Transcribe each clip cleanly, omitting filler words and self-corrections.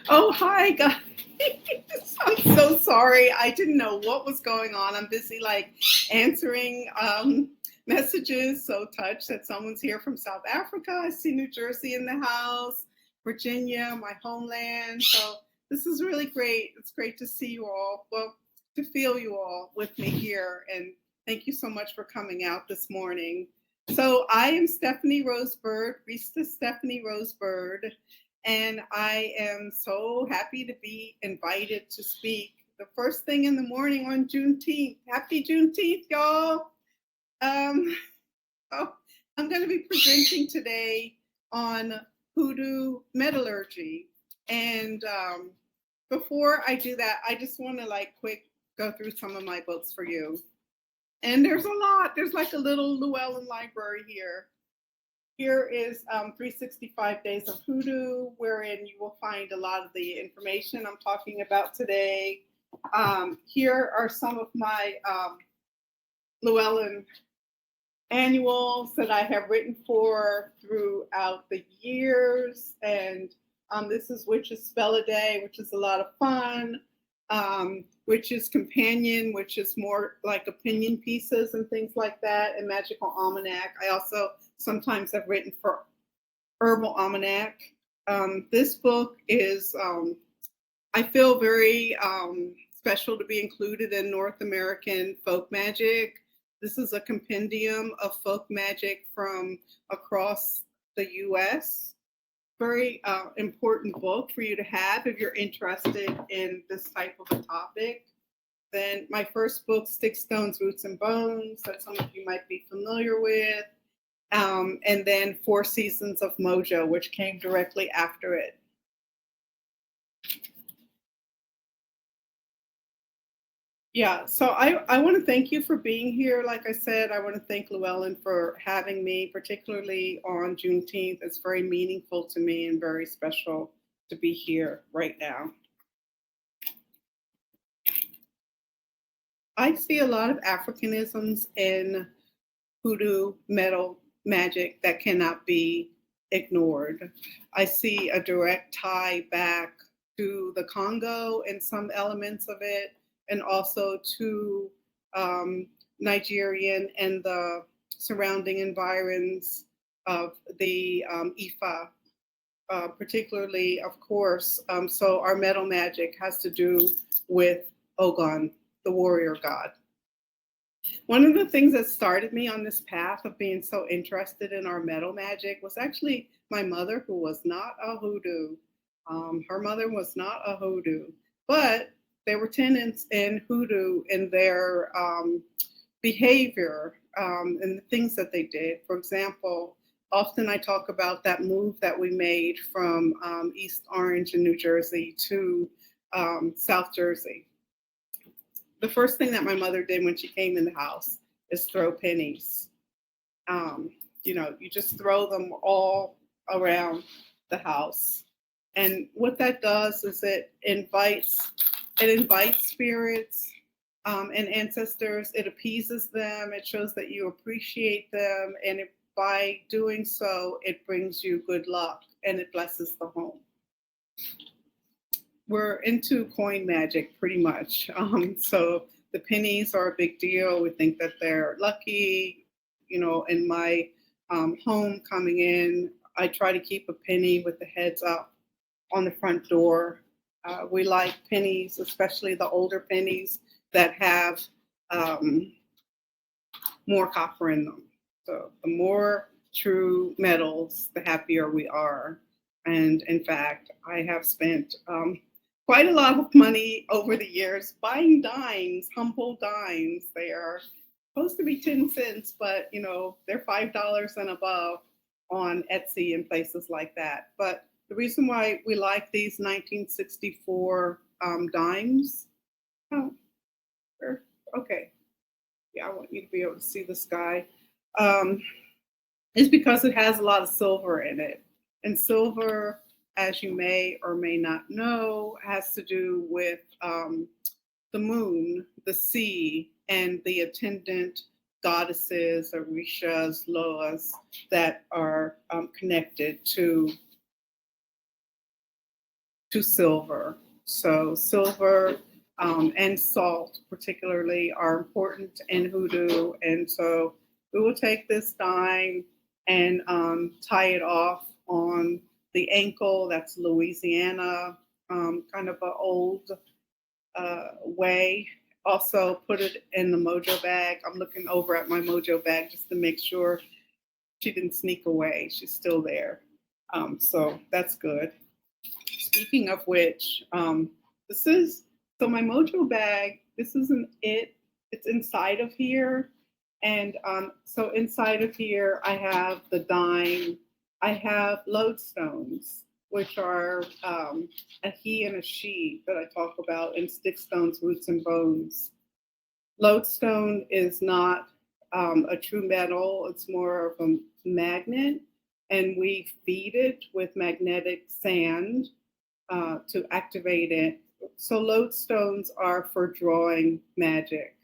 Oh, hi, guys. I'm so sorry. I didn't know what was going on. I'm busy like answering messages. So touched that someone's here from South Africa. I see New Jersey in the house, Virginia, my homeland. So this is really great. It's great to see you all. Well, to feel you all with me here. And thank you so much for coming out this morning. So I am Stephanie Rosebird, Rista Stephanie Rosebird, and I am so happy to be invited to speak the first thing in the morning on Juneteenth. Happy Juneteenth, y'all. Um, oh, I'm going to be presenting today on Hoodoo Metallurgy. And before I do that, I just want to like quick go through some of my books for you. And there's a lot. There's like a little Llewellyn library here. Here is 365 Days of Hoodoo, wherein you will find a lot of the information I'm talking about today. Here are some of my Llewellyn annuals that I have written for throughout the years. And this is Witch's Spell a Day, which is a lot of fun. Witch's Companion, which is more like opinion pieces and things like that, and Magical Almanac. I also sometimes have written for Herbal Almanac. This book is, I feel very special to be included in North American folk magic. This is a compendium of folk magic from across the US. Very important book for you to have if you're interested in this type of a topic. Then my first book, Sticks, Stones, Roots, and Bones, that some of you might be familiar with. And then Four Seasons of Mojo, which came directly after it. Yeah, so I want to thank you for being here. Like I said, I want to thank Llewellyn for having me, particularly on Juneteenth. It's very meaningful to me and very special to be here right now. I see a lot of Africanisms in hoodoo metal magic that cannot be ignored. I see a direct tie back to the Congo and some elements of it, and also to Nigerian and the surrounding environs of the Ifa, particularly, of course. So our metal magic has to do with Ogon, the warrior god. One of the things that started me on this path of being so interested in our metal magic was actually my mother, who was not a hoodoo. Her mother was not a hoodoo, but there were tenets in hoodoo in their behavior and the things that they did. For example, often I talk about that move that we made from East Orange in New Jersey to South Jersey. The first thing that my mother did when she came in the house is throw pennies. You just throw them all around the house. And what that does is it invites spirits and ancestors. It appeases them. It shows that you appreciate them, and by doing so, it brings you good luck and it blesses the home. We're into coin magic pretty much. So the pennies are a big deal. We think that they're lucky. In my home coming in, I try to keep a penny with the heads up on the front door. We like pennies, especially the older pennies that have um, more copper in them. So the more true metals, the happier we are. And in fact, I have spent quite a lot of money over the years buying dimes, humble dimes. They are supposed to be 10 cents, but they're $5 and above on Etsy and places like that. But the reason why we like these 1964 dimes, oh, okay, yeah, I want you to be able to see the sky, um, is because it has a lot of silver in it. And silver, as you may or may not know, has to do with the moon, the sea, and the attendant goddesses, Orishas, Loas, that are connected to to silver. So silver and salt particularly are important in hoodoo. And so we will take this dime and tie it off on the ankle. That's Louisiana, kind of an old way. Also put it in the mojo bag. I'm looking over at my mojo bag just to make sure she didn't sneak away. She's still there. So that's good. Speaking of which, this is, so my mojo bag, this isn't it. It's inside of here. And so inside of here, I have the dime. I have lodestones, which are a he and a she that I talk about in Stick Stones, Roots and Bones. Lodestone is not a true metal. It's more of a magnet. And we feed it with magnetic sand to activate it. So lodestones are for drawing magic.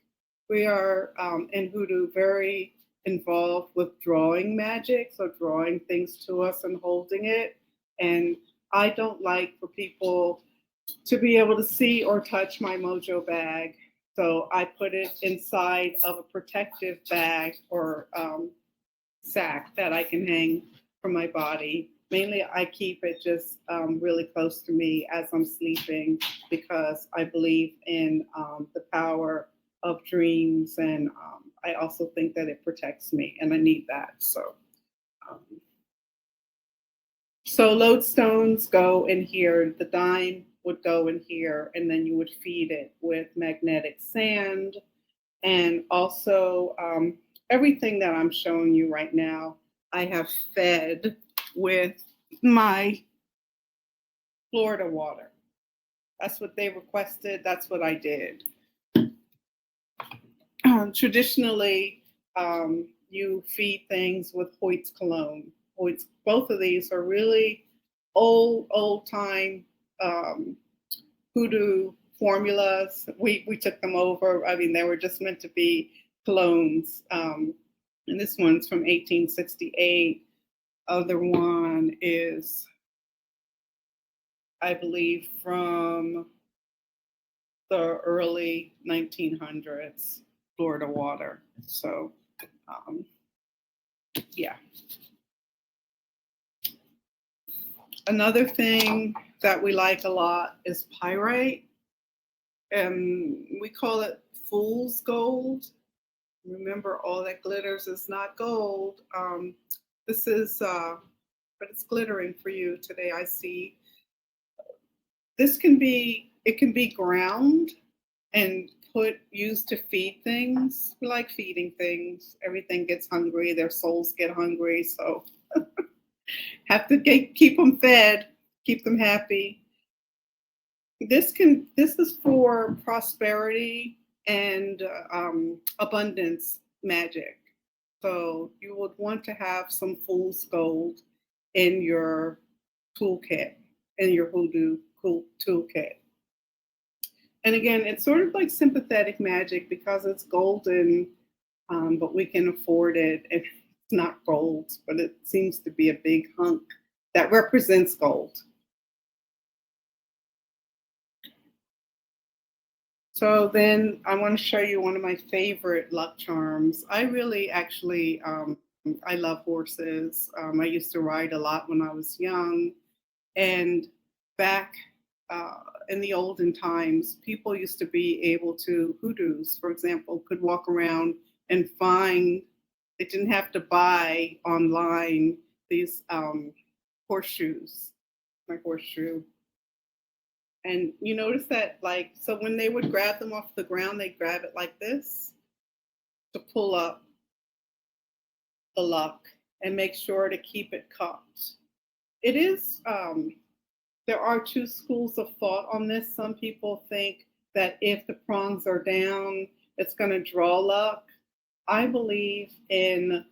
We are in Hoodoo very involved with drawing magic, so drawing things to us and holding it. And I don't like for people to be able to see or touch my mojo bag. So I put it inside of a protective bag or sack that I can hang from my body. Mainly, I keep it just really close to me as I'm sleeping because I believe in the power of dreams, and I also think that it protects me, and I need that. So lodestones go in here. The dime would go in here, and then you would feed it with magnetic sand, and also everything that I'm showing you right now, I have fed with my Florida water. That's what they requested. That's what I did. Traditionally, you feed things with Hoyt's cologne. Hoyt's, both of these are really old time hoodoo formulas. We took them over. I mean, they were just meant to be colognes. And this one's from 1868. Other one is, I believe, from the early 1900s, Florida water. So, yeah. Another thing that we like a lot is pyrite. We call it fool's gold. Remember, all that glitters is not gold. This is, but it's glittering for you today, I see. This can be, it can be ground and used to feed things. We like feeding things. Everything gets hungry. Their souls get hungry. So have to keep them fed, keep them happy. This is for prosperity and abundance magic. So you would want to have some fool's gold in your toolkit, in your hoodoo toolkit. And again, it's sort of like sympathetic magic because it's golden, but we can afford it. It's not gold, but it seems to be a big hunk that represents gold. So then I want to show you one of my favorite luck charms. I really actually, I love horses. I used to ride a lot when I was young. And back in the olden times, people used to be able to, hoodoos, for example, could walk around and find, they didn't have to buy online these horseshoes, my horseshoe. And you notice that, like, so when they would grab them off the ground, they grab it like this to pull up the luck and make sure to keep it cupped. It is, there are two schools of thought on this. Some people think that if the prongs are down, it's going to draw luck. I believe in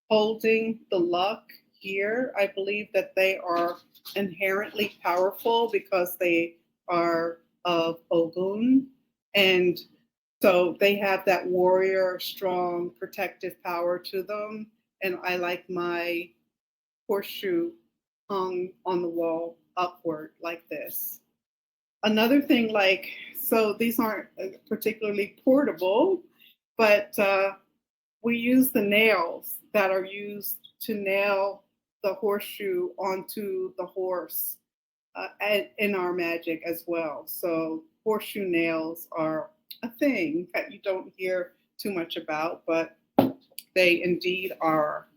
holding the luck here. I believe that they are inherently powerful because they are of Ogun. And so they have that warrior, strong, protective power to them. And I like my horseshoe hung on the wall upward like this. Another thing, like, so these aren't particularly portable, but we use the nails that are used to nail the horseshoe onto the horse in our magic as well. So horseshoe nails are a thing that you don't hear too much about, but they indeed are.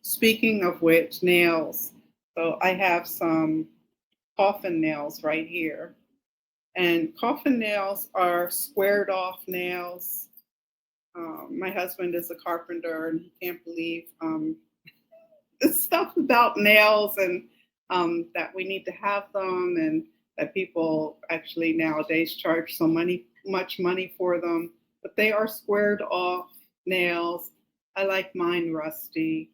Speaking of which, nails. So I have some coffin nails right here. And coffin nails are squared off nails. My husband is a carpenter and he can't believe the stuff about nails and that we need to have them and that people actually nowadays charge much money for them. But they are squared off nails. I like mine rusty.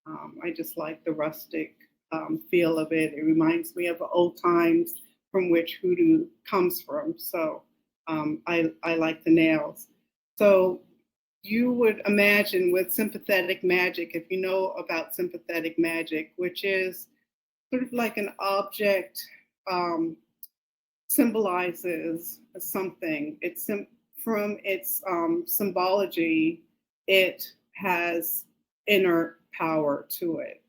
I just like the rustic feel of it. It reminds me of the old times from which hoodoo comes from. So I like the nails. So you would imagine with sympathetic magic, if you know about sympathetic magic, which is sort of like an object symbolizes something. From its symbology, it has inner power to it.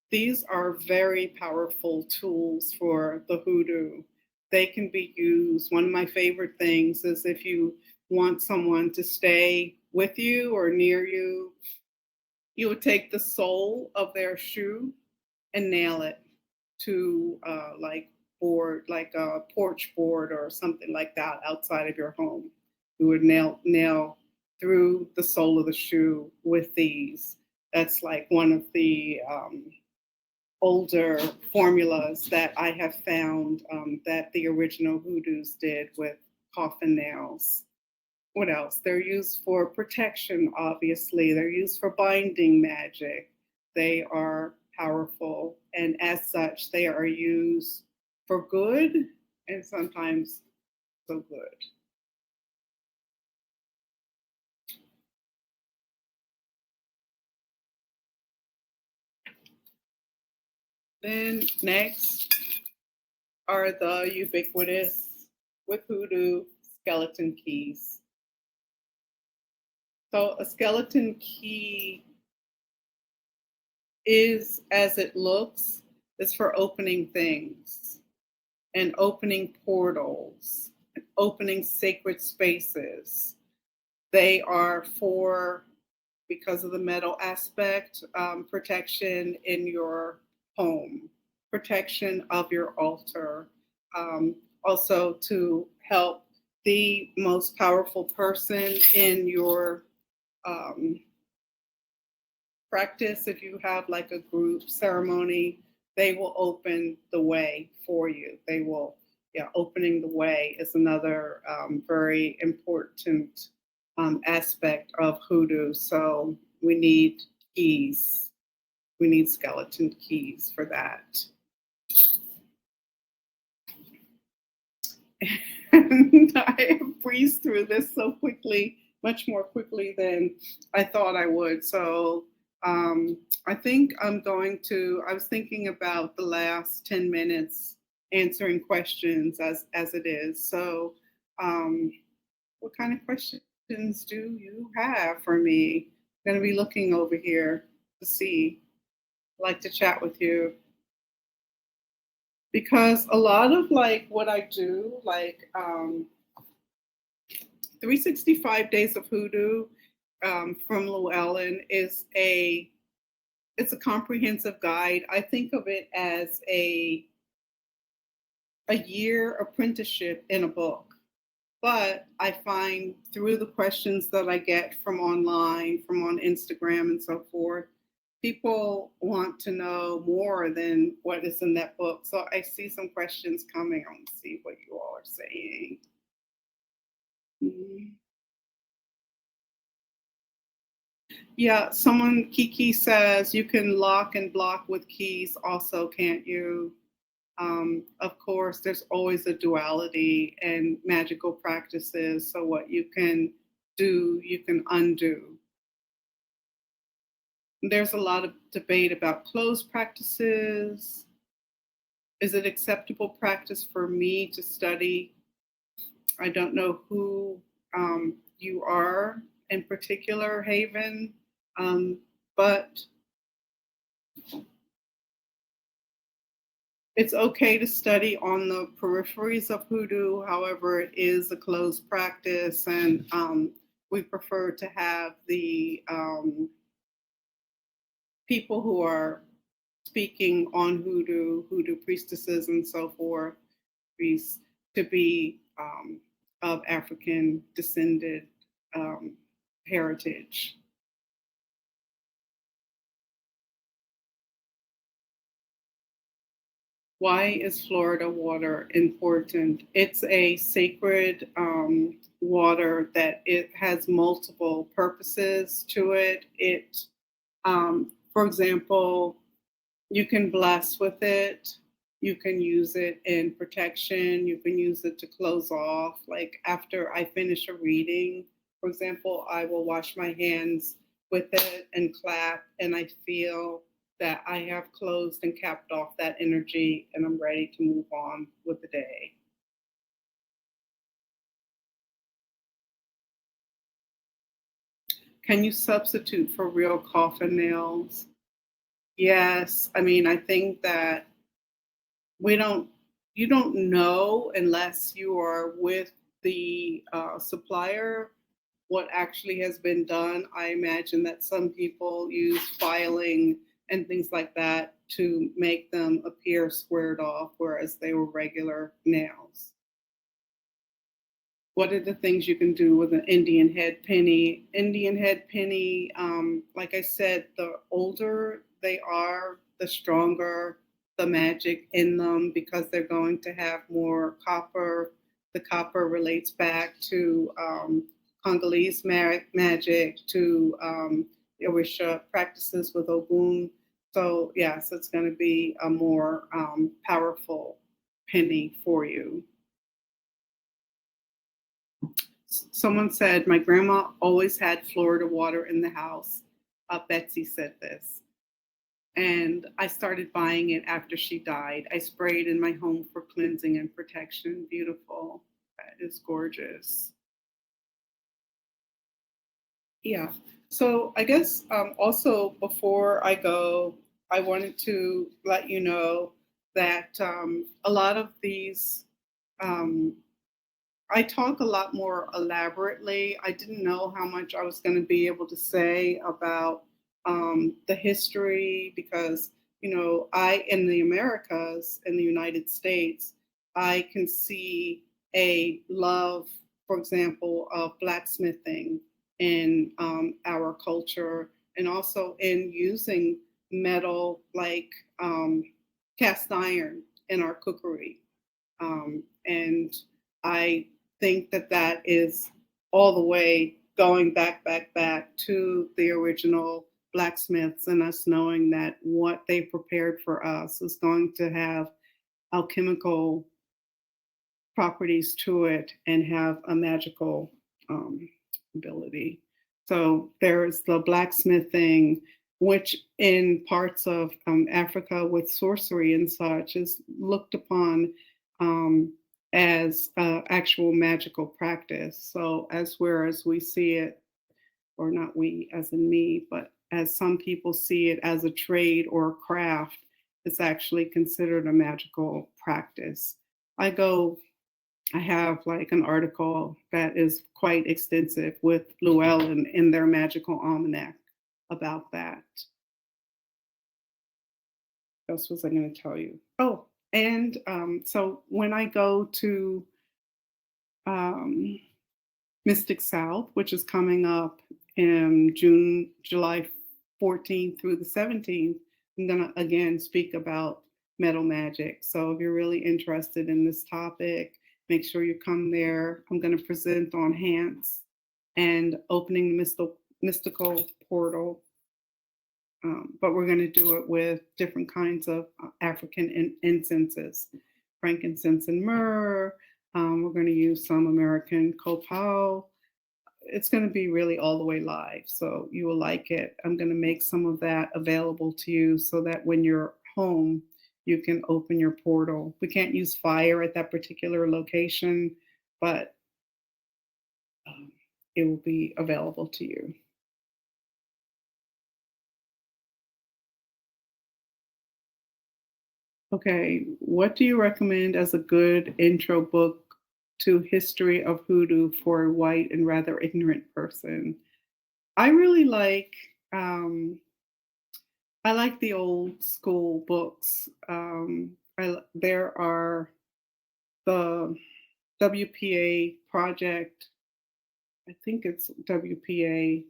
These are very powerful tools for the hoodoo. They can be used. One of my favorite things is if you want someone to stay with you or near you, you would take the sole of their shoe and nail it to like a porch board or something like that outside of your home. You would nail through the sole of the shoe with these. That's like one of the older formulas that I have found that the original hoodoos did with coffin nails. What else? They're used for protection, obviously. They're used for binding magic. They are powerful, and as such, they are used for good and sometimes so good. Then next are the ubiquitous with hoodoo skeleton keys. So a skeleton key is as it looks, it's for opening things and opening portals, and opening sacred spaces. They are for, because of the metal aspect, protection in your home, protection of your altar, also to help the most powerful person in your um, practice. If you have like a group ceremony, they will open the way for you. They will, yeah, opening the way is another very important aspect of hoodoo. So we need keys. We need skeleton keys for that. And I breezed through this so quickly, much more quickly than I thought I would. So I think I was thinking about the last 10 minutes answering questions as it is. So what kind of questions do you have for me? I'm going to be looking over here to see. I'd like to chat with you because a lot of like what I do, like 365 Days of Hoodoo from Llewellyn it's a comprehensive guide. I think of it as a year apprenticeship in a book. But I find through the questions that I get from online, from on Instagram and so forth, people want to know more than what is in that book. So I see some questions coming. I want to see what you all are saying. Mm. Yeah, someone, Kiki says, you can lock and block with keys also, can't you? Of course, there's always a duality in magical practices. So what you can do, you can undo. There's a lot of debate about closed practices. Is it acceptable practice for me to study? I don't know who you are in particular, Haven, but it's okay to study on the peripheries of hoodoo. However, it is a closed practice, and we prefer to have the people who are speaking on hoodoo, hoodoo priestesses, and so forth, priests, to be of African descended heritage. Why is Florida water important? It's a sacred water that it has multiple purposes to it. For example, you can bless with it. You can use it in protection. You can use it to close off. Like after I finish a reading, for example, I will wash my hands with it and clap, and I feel that I have closed and capped off that energy, and I'm ready to move on with the day. Can you substitute for real coffin nails? Yes. I mean, I think that we don't you don't know unless you are with the supplier what actually has been done. I imagine that some people use filing and things like that to make them appear squared off, whereas they were regular nails. What are the things you can do with an Indian head penny? Indian head penny, like I said, the older they are, the stronger the magic in them because they're going to have more copper. The copper relates back to Congolese magic, to Orisha practices with Ogun. So, yes, it's going to be a more powerful penny for you. Someone said, my grandma always had Florida water in the house. Betsy said this. And I started buying it after she died. I sprayed in my home for cleansing and protection. Beautiful. That is gorgeous. Yeah. So I guess also before I go, I wanted to let you know that a lot of these um, I talk a lot more elaborately. I didn't know how much I was going to be able to say about the history because, in the Americas, in the United States, I can see a love, for example, of blacksmithing in our culture and also in using metal like cast iron in our cookery. And I think that that is all the way going back to the original blacksmiths and us knowing that what they prepared for us is going to have alchemical properties to it and have a magical ability. So there's the blacksmithing, which in parts of Africa with sorcery and such is looked upon as actual magical practice. So whereas we see it, or not we as in me, but as some people see it as a trade or a craft, it's actually considered a magical practice. I have like an article that is quite extensive with Llewellyn in their magical almanac about that. What else was I going to tell you? Oh, and so when I go to um, Mystic South, which is coming up in July 14th through the 17th, I'm going to again speak about metal magic. So if you're really interested in this topic, make sure you come there. I'm going to present on Hance and opening the mystical portal. But we're going to do it with different kinds of African incenses, frankincense and myrrh. We're going to use some American copal. It's going to be really all the way live, so you will like it. I'm going to make some of that available to you so that when you're home, you can open your portal. We can't use fire at that particular location, but um, it will be available to you. Okay, what do you recommend as a good intro book to history of hoodoo for a white and rather ignorant person? I really um, I like the old school books. There are the WPA project. I think it's WPA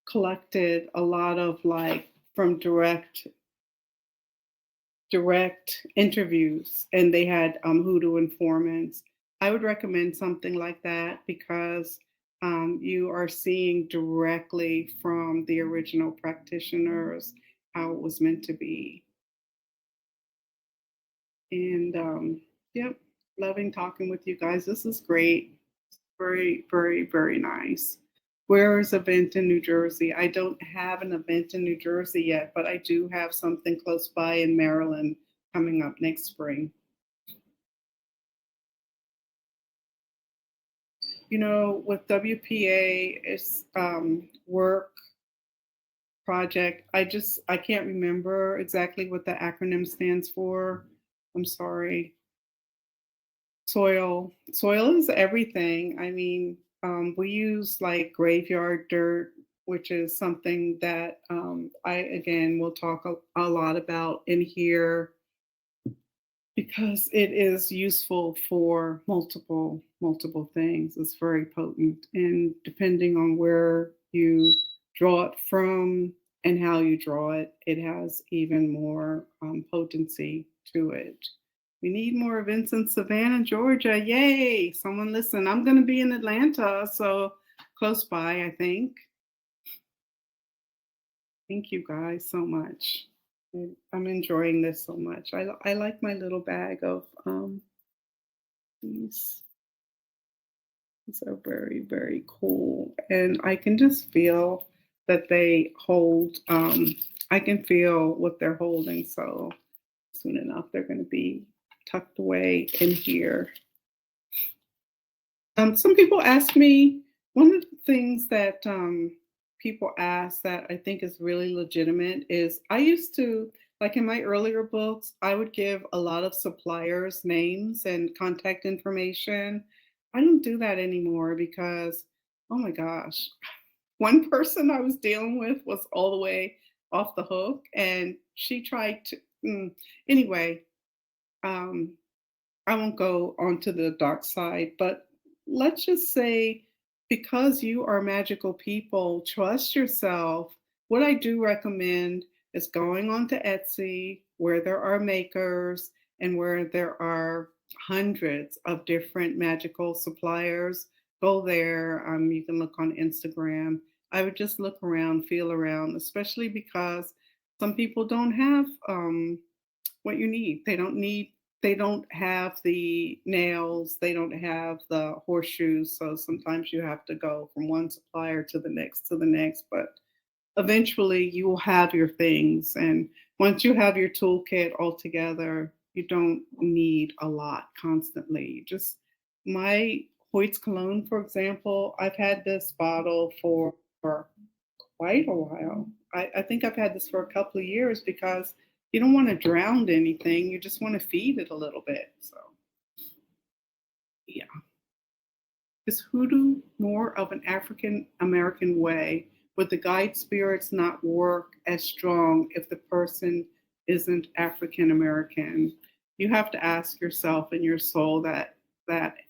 collected a lot of from direct interviews, and they had hoodoo informants. I would recommend something like that because you are seeing directly from the original practitioners how it was meant to be. And yep, loving talking with you guys. This is great. Very, very, very nice. Where is event in New Jersey? I don't have an event in New Jersey yet, but I do have something close by in Maryland coming up next spring. You know, with WPA, it's work project. I can't remember exactly what the acronym stands for. I'm sorry. Soil is everything. I mean, we use like graveyard dirt, which is something that I again will talk a lot about in here because it is useful for multiple things. It's very potent, and depending on where you draw it from and how you draw it, it has even more potency to it. We need more events in Savannah, Georgia. Yay! Someone listen. I'm going to be in Atlanta, so close by, I think. Thank you guys so much. I'm enjoying this so much. I like my little bag of these. These are very, very cool. And I can just feel that they hold, I can feel what they're holding. So soon enough, they're going to be tucked away in here. Some people ask me, one of the things that people ask that I think is really legitimate is I used to, like in my earlier books, I would give a lot of suppliers names and contact information. I don't do that anymore because, oh my gosh, one person I was dealing with was all the way off the hook and she tried to, anyway, um, I won't go onto the dark side, but let's just say because you are magical people, trust yourself. What I do recommend is going onto Etsy where there are makers and where there are hundreds of different magical suppliers. Go there. You can look on Instagram. I would just look around, feel around, especially because some people don't have what you need. They don't have the nails, they don't have the horseshoes. So sometimes you have to go from one supplier to the next. But eventually you will have your things. And once you have your toolkit all together, you don't need a lot constantly. Just my Hoyt's cologne, for example, I've had this bottle for quite a while. I think I've had this for a couple of years because you don't want to drown anything. You just want to feed it a little bit. So, yeah. Is hoodoo more of an African American way? Would the guide spirits not work as strong if the person isn't African American? You have to ask yourself in your soul that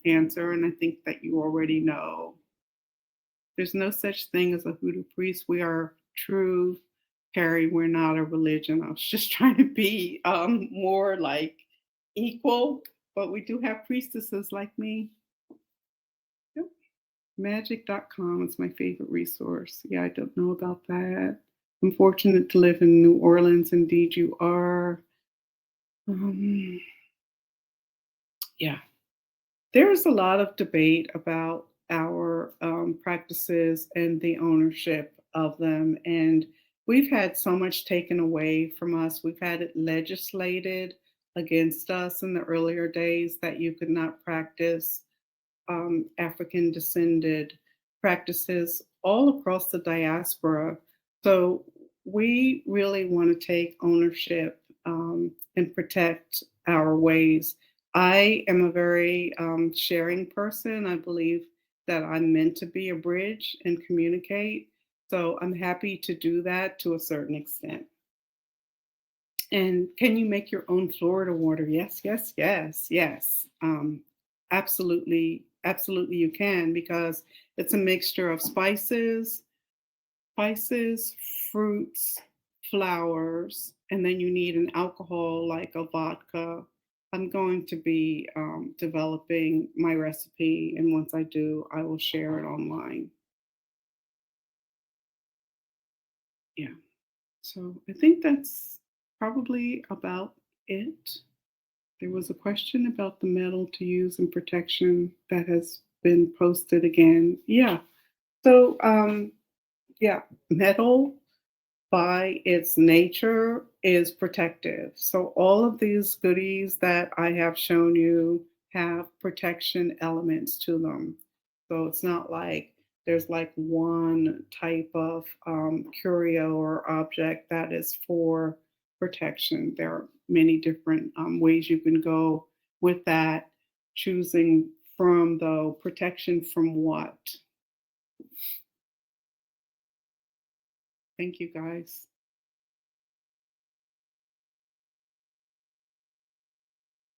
answer, and I think that you already know. There's no such thing as a hoodoo priest. We are true, Carrie. We're not a religion. I was just trying to be more like equal, but we do have priestesses like me. Yep. Magic.com is my favorite resource. Yeah, I don't know about that. I'm fortunate to live in New Orleans. Indeed, you are. Um, yeah. There's a lot of debate about our practices and the ownership of them. And we've had so much taken away from us. We've had it legislated against us in the earlier days that you could not practice African descended practices all across the diaspora. So we really want to take ownership and protect our ways. I am a very sharing person. I believe that I'm meant to be a bridge and communicate. So I'm happy to do that to a certain extent. And can you make your own Florida water? Yes, yes, yes, yes. Absolutely, absolutely, you can because it's a mixture of spices, fruits, flowers, and then you need an alcohol like a vodka. I'm going to be developing my recipe, and once I do, I will share it online. Yeah. So I think that's probably about it. There was a question about the metal to use in protection that has been posted again. Yeah. So, yeah, metal by its nature is protective. So, all of these goodies that I have shown you have protection elements to them. So, it's not like there's like one type of curio or object that is for protection. There are many different ways you can go with that, choosing from though protection from what. Thank you guys.